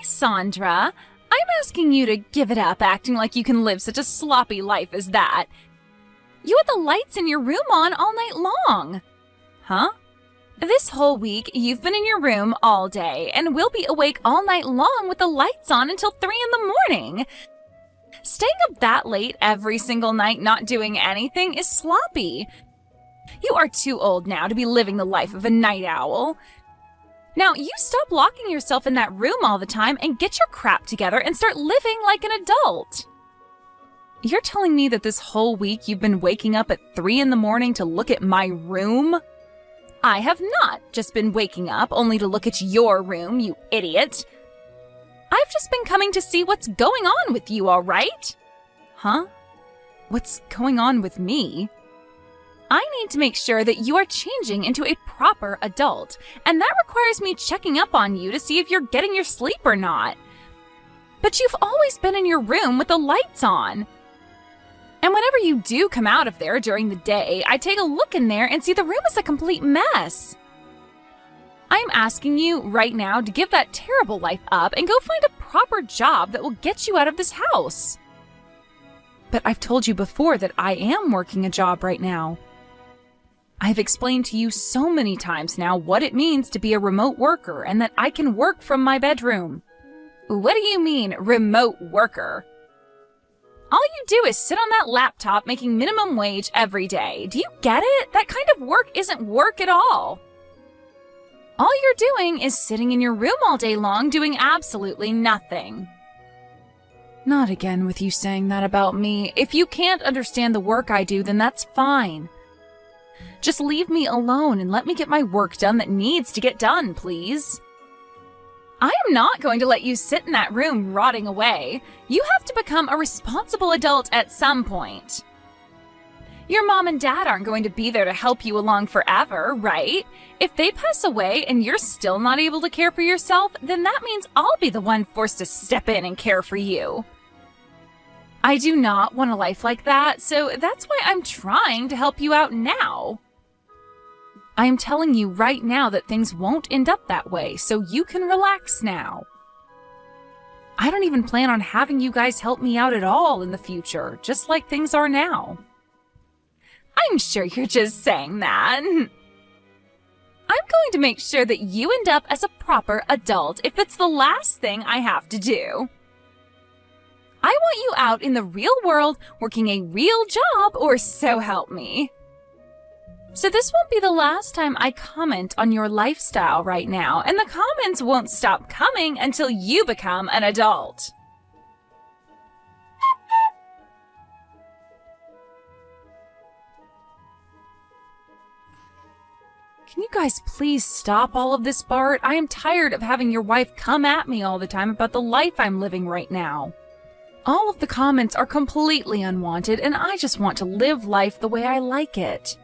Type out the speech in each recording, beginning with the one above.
Sandra, I'm asking you to give it up acting like you can live such a sloppy life as that. You had the lights in your room on all night long. Huh? This whole week, you've been in your room all day, and we'll be awake all night long with the lights on until 3 in the morning. Staying up that late every single night not doing anything is sloppy. You are too old now to be living the life of a night owl. Now, you stop locking yourself in that room all the time and get your crap together and start living like an adult. You're telling me that this whole week you've been waking up at 3 in the morning to look at my room? I have not just been waking up only to look at your room, you idiot. I've just been coming to see what's going on with you, all right? Huh? What's going on with me? I need to make sure that you are changing into a proper adult, and that requires me checking up on you to see if you're getting your sleep or not. But you've always been in your room with the lights on. And whenever you do come out of there during the day, I take a look in there and see the room is a complete mess. I'm asking you right now to give that terrible life up and go find a proper job that will get you out of this house. But I've told you before that I am working a job right now. I've explained to you so many times now what it means to be a remote worker and that I can work from my bedroom. What do you mean, remote worker? All you do is sit on that laptop making minimum wage every day. Do you get it? That kind of work isn't work at all. All you're doing is sitting in your room all day long doing absolutely nothing. Not again with you saying that about me. If you can't understand the work I do, then that's fine. Just leave me alone and let me get my work done that needs to get done, please. I am not going to let you sit in that room rotting away. You have to become a responsible adult at some point. Your mom and dad aren't going to be there to help you along forever, right? If they pass away and you're still not able to care for yourself, then that means I'll be the one forced to step in and care for you. I do not want a life like that, so that's why I'm trying to help you out now. I am telling you right now that things won't end up that way, so you can relax now. I don't even plan on having you guys help me out at all in the future, just like things are now. I'm sure you're just saying that. I'm going to make sure that you end up as a proper adult if it's the last thing I have to do. I want you out in the real world working a real job, or so help me. So this won't be the last time I comment on your lifestyle right now, and the comments won't stop coming until you become an adult. Can you guys please stop all of this, Bart? I am tired of having your wife come at me all the time about the life I'm living right now. All of the comments are completely unwanted, and I just want to live life the way I like it.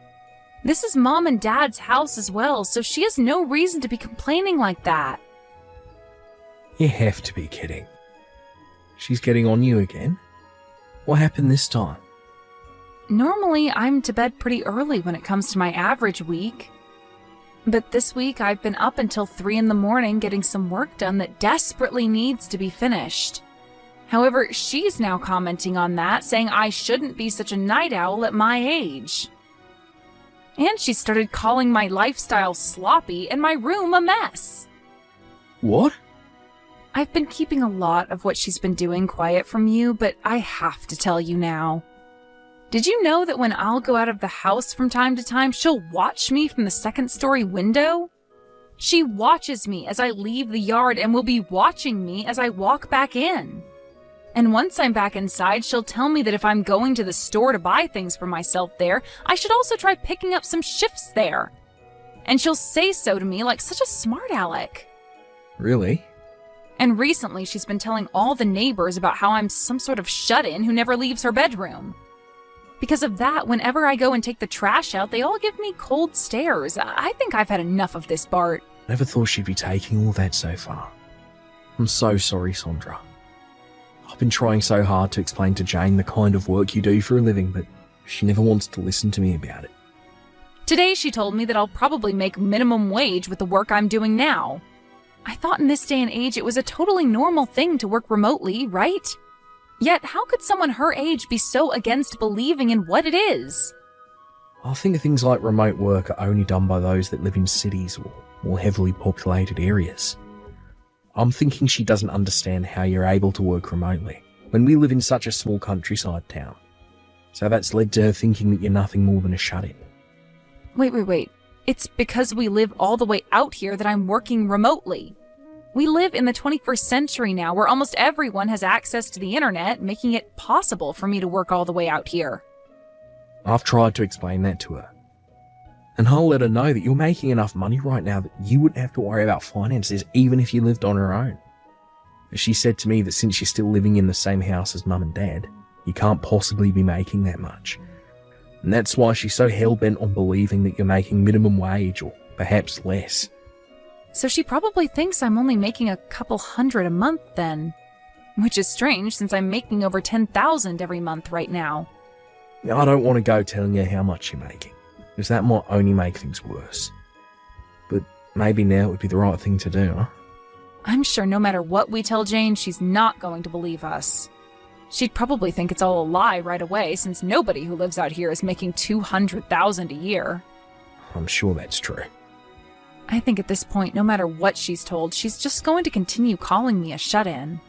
This is Mom and Dad's house as well, so she has no reason to be complaining like that. You have to be kidding. She's getting on you again? What happened this time? Normally, I'm to bed pretty early when it comes to my average week. But this week, I've been up until 3 in the morning getting some work done that desperately needs to be finished. However, she's now commenting on that, saying I shouldn't be such a night owl at my age. And she started calling my lifestyle sloppy and my room a mess. What? I've been keeping a lot of what she's been doing quiet from you, but I have to tell you now. Did you know that when I'll go out of the house from time to time, she'll watch me from the second-story window? She watches me as I leave the yard and will be watching me as I walk back in. And once I'm back inside, she'll tell me that if I'm going to the store to buy things for myself there, I should also try picking up some shifts there. And she'll say so to me like such a smart aleck. Really? And recently she's been telling all the neighbors about how I'm some sort of shut-in who never leaves her bedroom. Because of that, whenever I go and take the trash out, they all give me cold stares. I think I've had enough of this, Bart. Never thought she'd be taking all that so far. I'm so sorry, Sandra. I've been trying so hard to explain to Jane the kind of work you do for a living, but she never wants to listen to me about it. Today she told me that I'll probably make minimum wage with the work I'm doing now. I thought in this day and age it was a totally normal thing to work remotely, right? Yet how could someone her age be so against believing in what it is? I think things like remote work are only done by those that live in cities or more heavily populated areas. I'm thinking she doesn't understand how you're able to work remotely when we live in such a small countryside town. So that's led to her thinking that you're nothing more than a shut-in. Wait. It's because we live all the way out here that I'm working remotely. We live in the 21st century now, where almost everyone has access to the internet, making it possible for me to work all the way out here. I've tried to explain that to her. And I'll let her know that you're making enough money right now that you wouldn't have to worry about finances even if you lived on your own. She said to me that since you're still living in the same house as Mum and Dad, you can't possibly be making that much. And that's why she's so hell-bent on believing that you're making minimum wage or perhaps less. So she probably thinks I'm only making a couple $100 a month then. Which is strange since I'm making over $10,000 every month right now. Now, I don't want to go telling her how much you're making, because that might only make things worse. But maybe now would be the right thing to do, huh? I'm sure no matter what we tell Jane, she's not going to believe us. She'd probably think it's all a lie right away, since nobody who lives out here is making $200,000 a year. I'm sure that's true. I think at this point, no matter what she's told, she's just going to continue calling me a shut-in.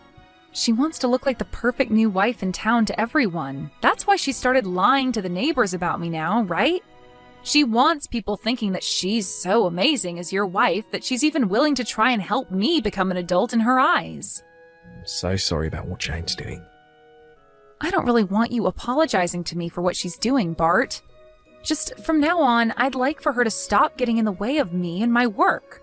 She wants to look like the perfect new wife in town to everyone. That's why she started lying to the neighbors about me now, right? She wants people thinking that she's so amazing as your wife that she's even willing to try and help me become an adult in her eyes. I'm so sorry about what Jane's doing. I don't really want you apologizing to me for what she's doing, Bart. Just from now on, I'd like for her to stop getting in the way of me and my work.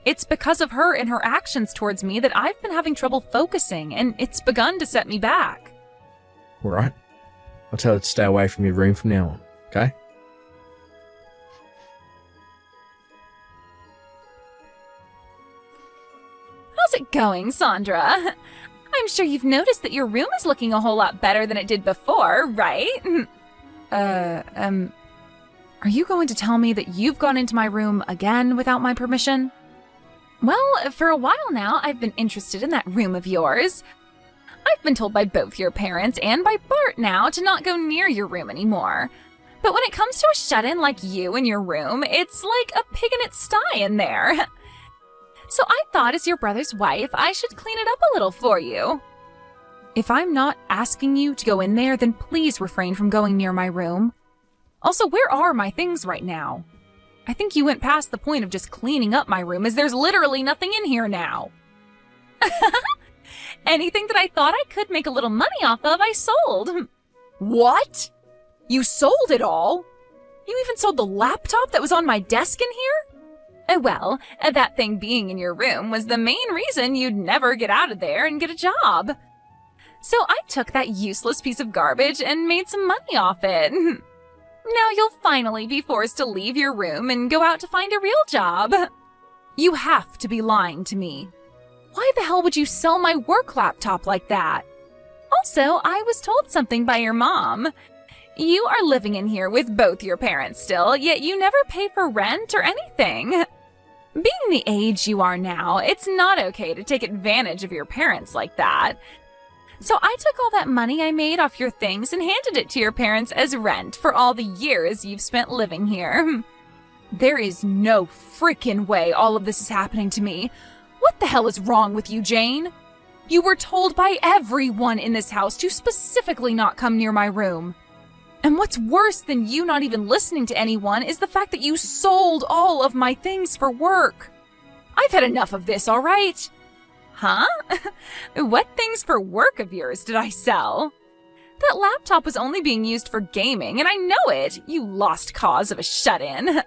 It's because of her and her actions towards me that I've been having trouble focusing, and it's begun to set me back. All right. I'll tell her to stay away from your room from now on, okay? How's it going, Sandra? I'm sure you've noticed that your room is looking a whole lot better than it did before, right? Are you going to tell me that you've gone into my room again without my permission? Well, for a while now, I've been interested in that room of yours. I've been told by both your parents and by Bart now to not go near your room anymore. But when it comes to a shut-in like you in your room, it's like a pig in its sty in there. So I thought as your brother's wife, I should clean it up a little for you. If I'm not asking you to go in there, then please refrain from going near my room. Also, where are my things right now? I think you went past the point of just cleaning up my room, as there's literally nothing in here now. Anything that I thought I could make a little money off of, I sold. What? You sold it all? You even sold the laptop that was on my desk in here? Well, that thing being in your room was the main reason you'd never get out of there and get a job. So I took that useless piece of garbage and made some money off it. Now you'll finally be forced to leave your room and go out to find a real job. You have to be lying to me. Why the hell would you sell my work laptop like that? Also, I was told something by your mom. You are living in here with both your parents still, yet you never pay for rent or anything. Being the age you are now, it's not okay to take advantage of your parents like that. So I took all that money I made off your things and handed it to your parents as rent for all the years you've spent living here. There is no freaking way all of this is happening to me. What the hell is wrong with you, Jane? You were told by everyone in this house to specifically not come near my room. And what's worse than you not even listening to anyone is the fact that you sold all of my things for work. I've had enough of this, all right? Huh? What things for work of yours did I sell? That laptop was only being used for gaming, and I know it, you lost cause of a shut-in.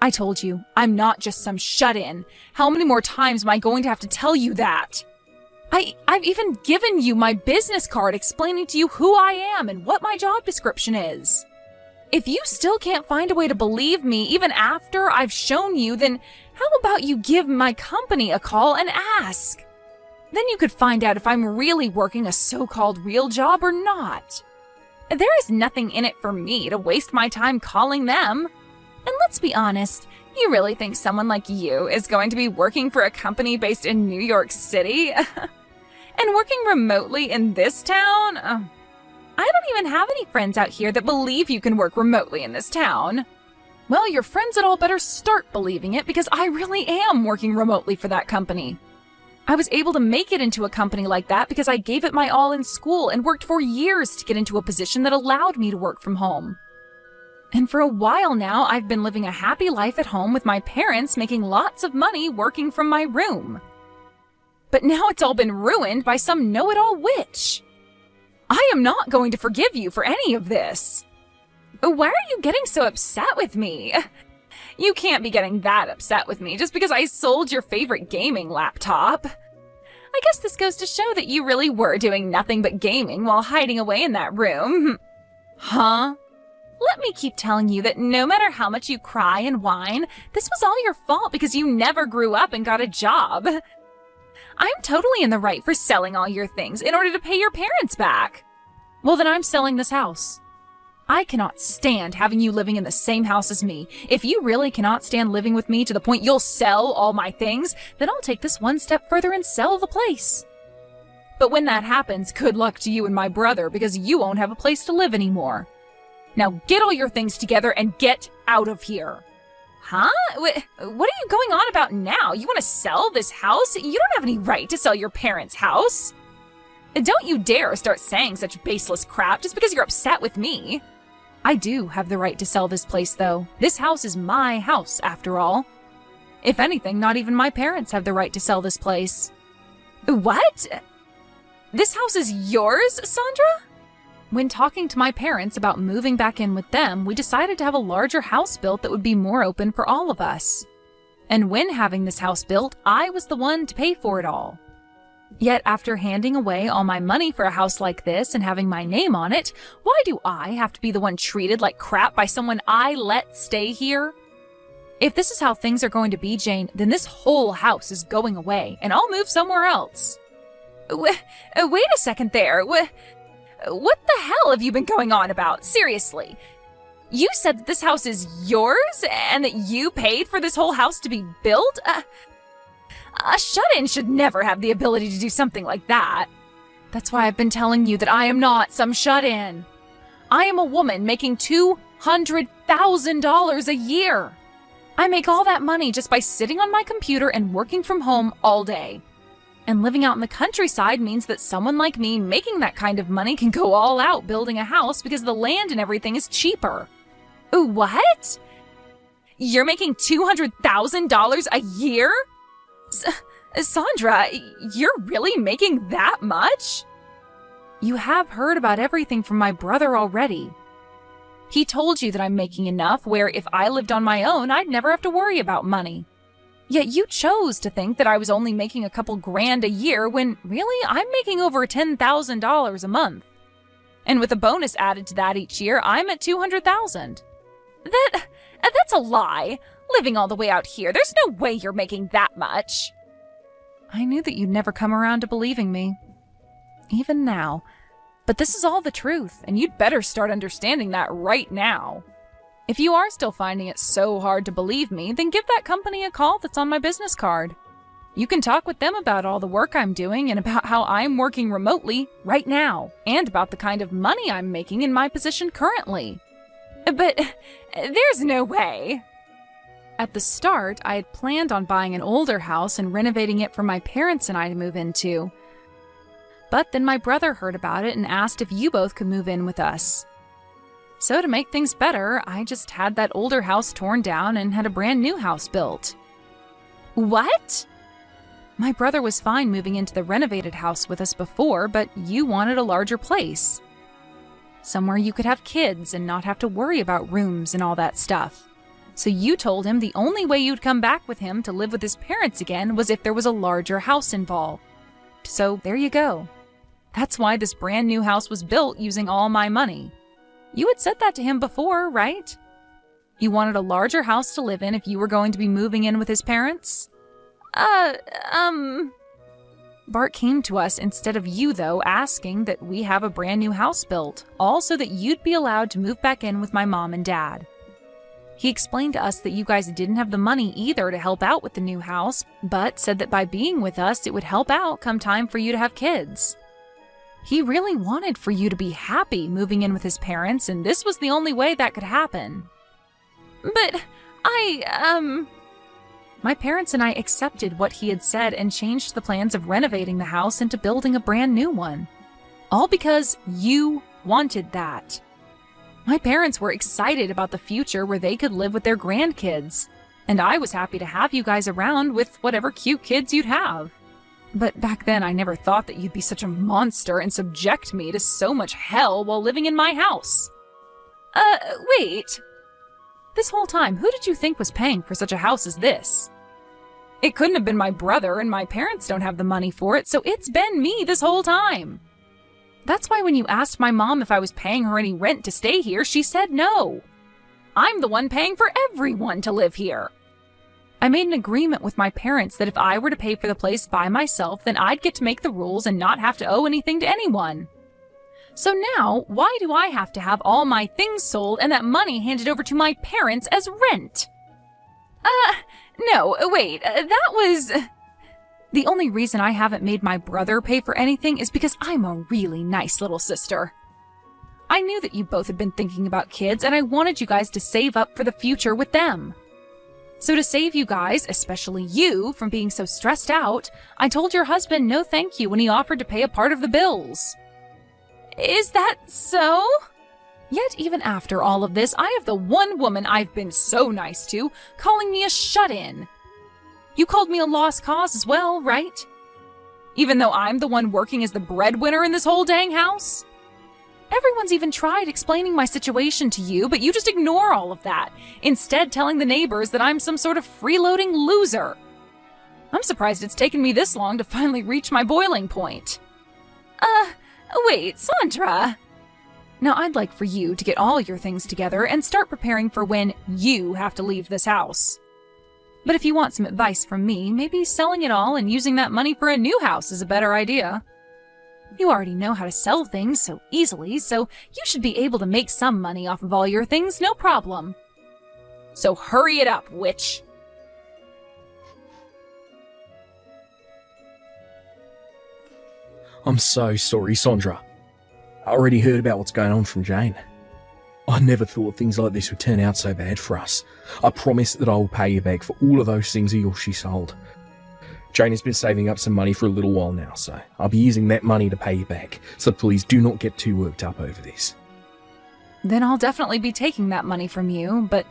I told you, I'm not just some shut-in. How many more times am I going to have to tell you that? I've even given you my business card explaining to you who I am and what my job description is. If you still can't find a way to believe me even after I've shown you, then how about you give my company a call and ask? Then you could find out if I'm really working a so-called real job or not. There is nothing in it for me to waste my time calling them. And let's be honest, You really think someone like you is going to be working for a company based in New York City? And working remotely in this town? I don't even have any friends out here that believe you can work remotely in this town. Well, your friends had all better start believing it because I really am working remotely for that company. I was able to make it into a company like that because I gave it my all in school and worked for years to get into a position that allowed me to work from home. And for a while now, I've been living a happy life at home with my parents making lots of money working from my room. But now it's all been ruined by some know-it-all witch. I am not going to forgive you for any of this. Why are you getting so upset with me? You can't be getting that upset with me just because I sold your favorite gaming laptop. I guess this goes to show that you really were doing nothing but gaming while hiding away in that room. Huh? Let me keep telling you that no matter how much you cry and whine, this was all your fault because you never grew up and got a job. I'm totally in the right for selling all your things in order to pay your parents back. Well, then I'm selling this house. I cannot stand having you living in the same house as me. If you really cannot stand living with me to the point you'll sell all my things, then I'll take this one step further and sell the place. But when that happens, good luck to you and my brother because you won't have a place to live anymore. Now get all your things together and get out of here. Huh? What are you going on about now? You want to sell this house? You don't have any right to sell your parents' house. Don't you dare start saying such baseless crap just because you're upset with me. I do have the right to sell this place, though. This house is my house, after all. If anything, not even my parents have the right to sell this place. What? This house is yours, Sandra? When talking to my parents about moving back in with them, we decided to have a larger house built that would be more open for all of us. And when having this house built, I was the one to pay for it all. Yet after handing away all my money for a house like this and having my name on it, why do I have to be the one treated like crap by someone I let stay here? If this is how things are going to be, Jane, then this whole house is going away, and I'll move somewhere else. Wait a second there. What the hell have you been going on about? Seriously. You said that this house is yours and that you paid for this whole house to be built? A shut-in should never have the ability to do something like that. That's why I've been telling you that I am not some shut-in. I am a woman making $200,000 a year. I make all that money just by sitting on my computer and working from home all day. And living out in the countryside means that someone like me making that kind of money can go all out building a house because the land and everything is cheaper. What? You're making $200,000 a year? Sandra, you're really making that much? You have heard about everything from my brother already. He told you that I'm making enough where if I lived on my own, I'd never have to worry about money. Yet you chose to think that I was only making a couple grand a year when really I'm making over $10,000 a month. And with a bonus added to that each year, I'm at $200,000. That's a lie. Living all the way out here, there's no way you're making that much. I knew that you'd never come around to believing me. Even now. But this is all the truth, and you'd better start understanding that right now. If you are still finding it so hard to believe me, then give that company a call that's on my business card. You can talk with them about all the work I'm doing and about how I'm working remotely right now, and about the kind of money I'm making in my position currently. But there's no way. At the start, I had planned on buying an older house and renovating it for my parents and I to move into. But then my brother heard about it and asked if you both could move in with us. So to make things better, I just had that older house torn down and had a brand new house built. What? My brother was fine moving into the renovated house with us before, but you wanted a larger place. Somewhere you could have kids and not have to worry about rooms and all that stuff. So you told him the only way you'd come back with him to live with his parents again was if there was a larger house involved. So there you go. That's why this brand new house was built using all my money. You had said that to him before, right? You wanted a larger house to live in if you were going to be moving in with his parents? Bart came to us instead of you, though, asking that we have a brand new house built, all so that you'd be allowed to move back in with my mom and dad. He explained to us that you guys didn't have the money either to help out with the new house, but said that by being with us, it would help out come time for you to have kids. He really wanted for you to be happy moving in with his parents, and this was the only way that could happen. But My parents and I accepted what he had said and changed the plans of renovating the house into building a brand new one. All because you wanted that. My parents were excited about the future where they could live with their grandkids, and I was happy to have you guys around with whatever cute kids you'd have. But back then I never thought that you'd be such a monster and subject me to so much hell while living in my house. Wait. This whole time, who did you think was paying for such a house as this? It couldn't have been my brother, and my parents don't have the money for it, so it's been me this whole time. That's why when you asked my mom if I was paying her any rent to stay here, she said no. I'm the one paying for everyone to live here. I made an agreement with my parents that if I were to pay for the place by myself, then I'd get to make the rules and not have to owe anything to anyone. So now, why do I have to have all my things sold and that money handed over to my parents as rent? No, wait, that was... The only reason I haven't made my brother pay for anything is because I'm a really nice little sister. I knew that you both had been thinking about kids, and I wanted you guys to save up for the future with them. So to save you guys, especially you, from being so stressed out, I told your husband no thank you when he offered to pay a part of the bills. Is that so? Yet even after all of this, I have the one woman I've been so nice to calling me a shut-in. You called me a lost cause as well, right? Even though I'm the one working as the breadwinner in this whole dang house? Everyone's even tried explaining my situation to you, but you just ignore all of that, instead telling the neighbors that I'm some sort of freeloading loser. I'm surprised it's taken me this long to finally reach my boiling point. Wait, Sandra. Now I'd like for you to get all your things together and start preparing for when you have to leave this house. But if you want some advice from me, maybe selling it all and using that money for a new house is a better idea. You already know how to sell things so easily, so you should be able to make some money off of all your things, no problem. So hurry it up, witch. I'm so sorry, Sandra. I already heard about what's going on from Jane. I never thought things like this would turn out so bad for us. I promise that I will pay you back for all of those things of yours she sold. Jane has been saving up some money for a little while now, so I'll be using that money to pay you back, so please do not get too worked up over this. Then I'll definitely be taking that money from you, but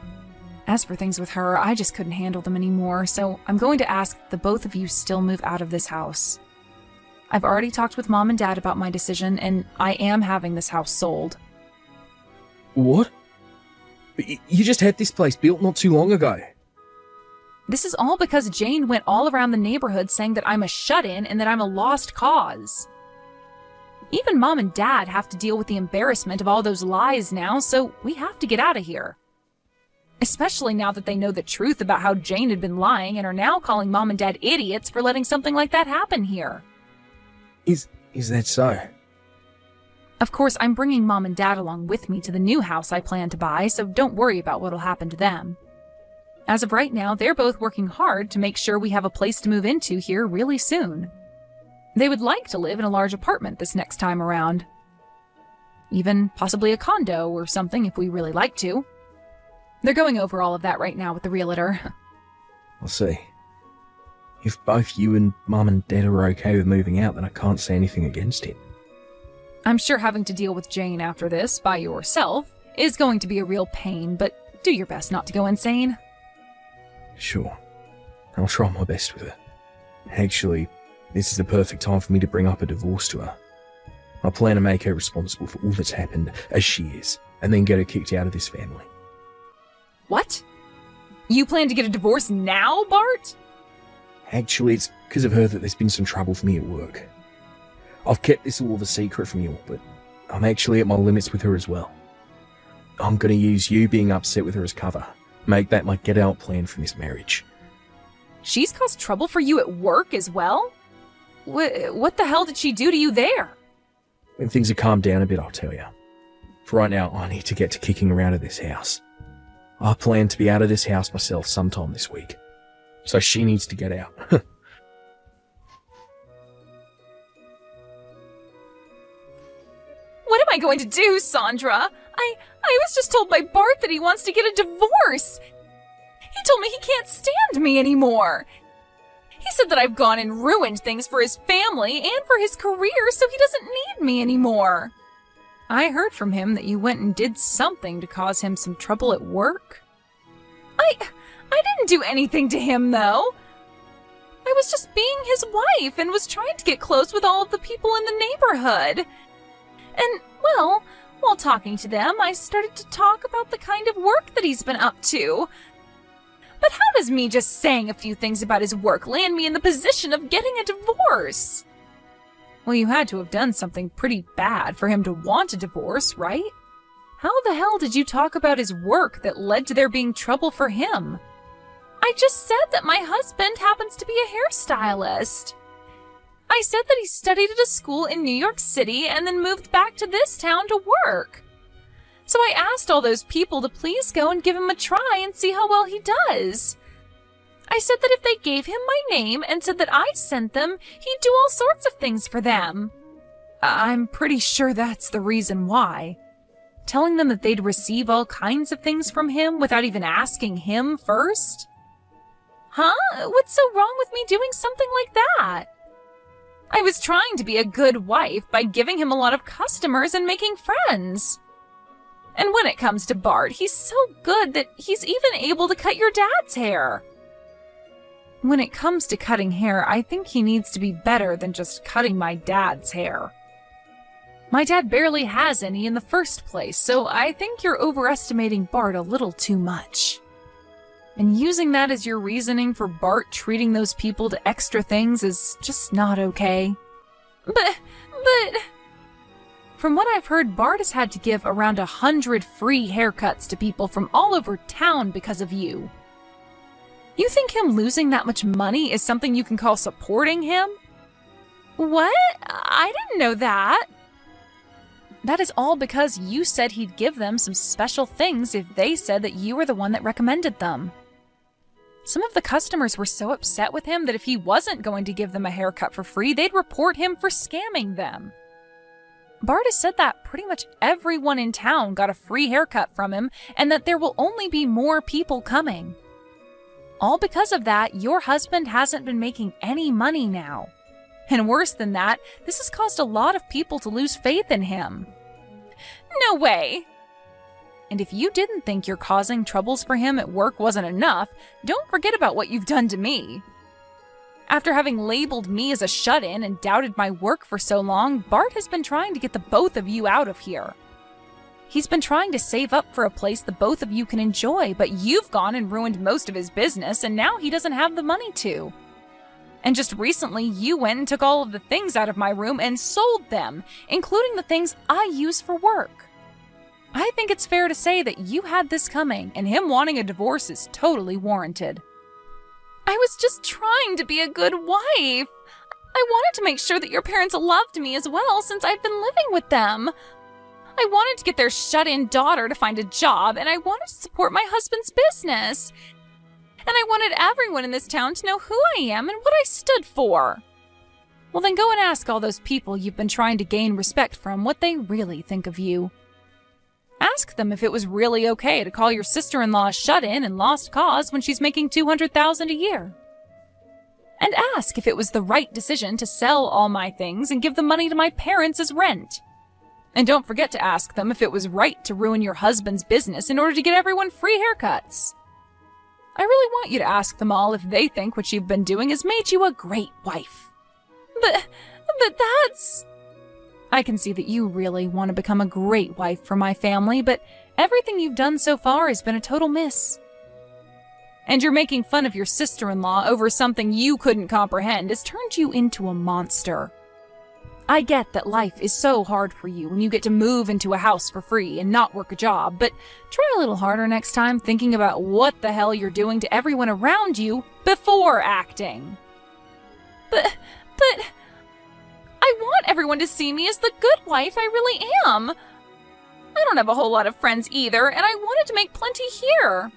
as for things with her, I just couldn't handle them anymore, so I'm going to ask that the both of you still move out of this house. I've already talked with Mom and Dad about my decision, and I am having this house sold. What? You just had this place built not too long ago. This is all because Jane went all around the neighborhood saying that I'm a shut-in and that I'm a lost cause. Even Mom and Dad have to deal with the embarrassment of all those lies now, so we have to get out of here. Especially now that they know the truth about how Jane had been lying and are now calling Mom and Dad idiots for letting something like that happen here. Is that so? Of course, I'm bringing Mom and Dad along with me to the new house I plan to buy, so don't worry about what'll happen to them. As of right now, they're both working hard to make sure we have a place to move into here really soon. They would like to live in a large apartment this next time around. Even possibly a condo or something if we really like to. They're going over all of that right now with the realtor. I'll see. If both you and Mum and Dad are okay with moving out, then I can't say anything against it. I'm sure having to deal with Jane after this by yourself is going to be a real pain, but do your best not to go insane. Sure. I'll try my best with it. Actually, this is the perfect time for me to bring up a divorce to her. I plan to make her responsible for all that's happened, as she is, and then get her kicked out of this family. What? You plan to get a divorce now, Bart? Actually, it's because of her that there's been some trouble for me at work. I've kept this all of a secret from you all, but I'm actually at my limits with her as well. I'm going to use you being upset with her as cover. Make that my get-out plan from this marriage. She's caused trouble for you at work as well? What the hell did she do to you there? When things have calmed down a bit, I'll tell you. For right now, I need to get to kicking around at this house. I plan to be out of this house myself sometime this week, so she needs to get out. What am I going to do, Sandra? I was just told by Bart that he wants to get a divorce. He told me he can't stand me anymore. He said that I've gone and ruined things for his family and for his career, so he doesn't need me anymore. I heard from him that you went and did something to cause him some trouble at work. I didn't do anything to him, though. I was just being his wife and was trying to get close with all of the people in the neighborhood. And, well, while talking to them, I started to talk about the kind of work that he's been up to. But how does me just saying a few things about his work land me in the position of getting a divorce? Well, you had to have done something pretty bad for him to want a divorce, right? How the hell did you talk about his work that led to there being trouble for him? I just said that my husband happens to be a hairstylist. I said that he studied at a school in New York City and then moved back to this town to work. So I asked all those people to please go and give him a try and see how well he does. I said that if they gave him my name and said that I sent them, he'd do all sorts of things for them. I'm pretty sure that's the reason why. Telling them that they'd receive all kinds of things from him without even asking him first? Huh? What's so wrong with me doing something like that? I was trying to be a good wife by giving him a lot of customers and making friends. And when it comes to Bart, he's so good that he's even able to cut your dad's hair. When it comes to cutting hair, I think he needs to be better than just cutting my dad's hair. My dad barely has any in the first place, so I think you're overestimating Bart a little too much. And using that as your reasoning for Bart treating those people to extra things is just not okay. But... From what I've heard, Bart has had to give around 100 free haircuts to people from all over town because of you. You think him losing that much money is something you can call supporting him? What? I didn't know that. That is all because you said he'd give them some special things if they said that you were the one that recommended them. Some of the customers were so upset with him that if he wasn't going to give them a haircut for free, they'd report him for scamming them. Bart has said that pretty much everyone in town got a free haircut from him and that there will only be more people coming. All because of that, your husband hasn't been making any money now. And worse than that, this has caused a lot of people to lose faith in him. No way! And if you didn't think your causing troubles for him at work wasn't enough, don't forget about what you've done to me. After having labeled me as a shut-in and doubted my work for so long, Bart has been trying to get the both of you out of here. He's been trying to save up for a place the both of you can enjoy, but you've gone and ruined most of his business, and now he doesn't have the money to. And just recently, you went and took all of the things out of my room and sold them, including the things I use for work. I think it's fair to say that you had this coming, and him wanting a divorce is totally warranted. I was just trying to be a good wife. I wanted to make sure that your parents loved me as well since I've been living with them. I wanted to get their shut-in daughter to find a job, and I wanted to support my husband's business. And I wanted everyone in this town to know who I am and what I stood for. Well, then go and ask all those people you've been trying to gain respect from what they really think of you. Ask them if it was really okay to call your sister-in-law shut-in and lost cause when she's making $200,000 a year. And ask if it was the right decision to sell all my things and give the money to my parents as rent. And don't forget to ask them if it was right to ruin your husband's business in order to get everyone free haircuts. I really want you to ask them all if they think what you've been doing has made you a great wife. But that's... I can see that you really want to become a great wife for my family, but everything you've done so far has been a total miss. And you're making fun of your sister-in-law over something you couldn't comprehend has turned you into a monster. I get that life is so hard for you when you get to move into a house for free and not work a job, but try a little harder next time thinking about what the hell you're doing to everyone around you before acting. But... I want everyone to see me as the good wife I really am. I don't have a whole lot of friends either, and I wanted to make plenty here.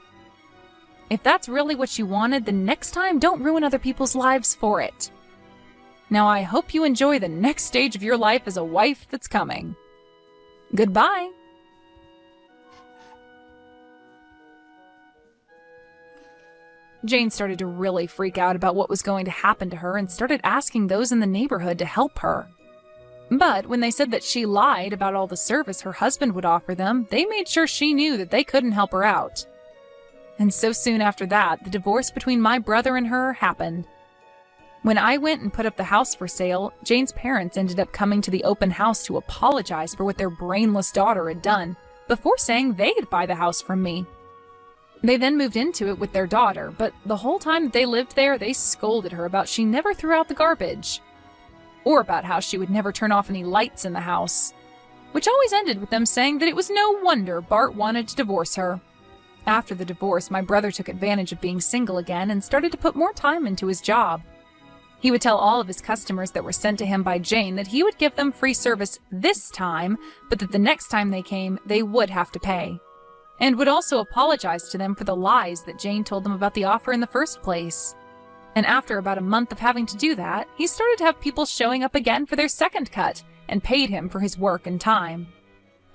If that's really what you wanted, then next time don't ruin other people's lives for it. Now I hope you enjoy the next stage of your life as a wife that's coming. Goodbye. Jane started to really freak out about what was going to happen to her and started asking those in the neighborhood to help her. But when they said that she lied about all the service her husband would offer them, they made sure she knew that they couldn't help her out. And so soon after that, the divorce between my brother and her happened. When I went and put up the house for sale, Jane's parents ended up coming to the open house to apologize for what their brainless daughter had done, before saying they'd buy the house from me. They then moved into it with their daughter, but the whole time that they lived there, they scolded her about she never threw out the garbage, or about how she would never turn off any lights in the house, which always ended with them saying that it was no wonder Bart wanted to divorce her. After the divorce, my brother took advantage of being single again and started to put more time into his job. He would tell all of his customers that were sent to him by Jane that he would give them free service this time, but that the next time they came, they would have to pay, and would also apologize to them for the lies that Jane told them about the offer in the first place. And after about a month of having to do that, he started to have people showing up again for their second cut and paid him for his work and time.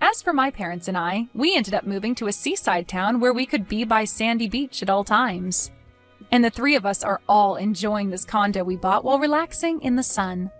As for my parents and I, we ended up moving to a seaside town where we could be by sandy beach at all times. And the three of us are all enjoying this condo we bought while relaxing in the sun.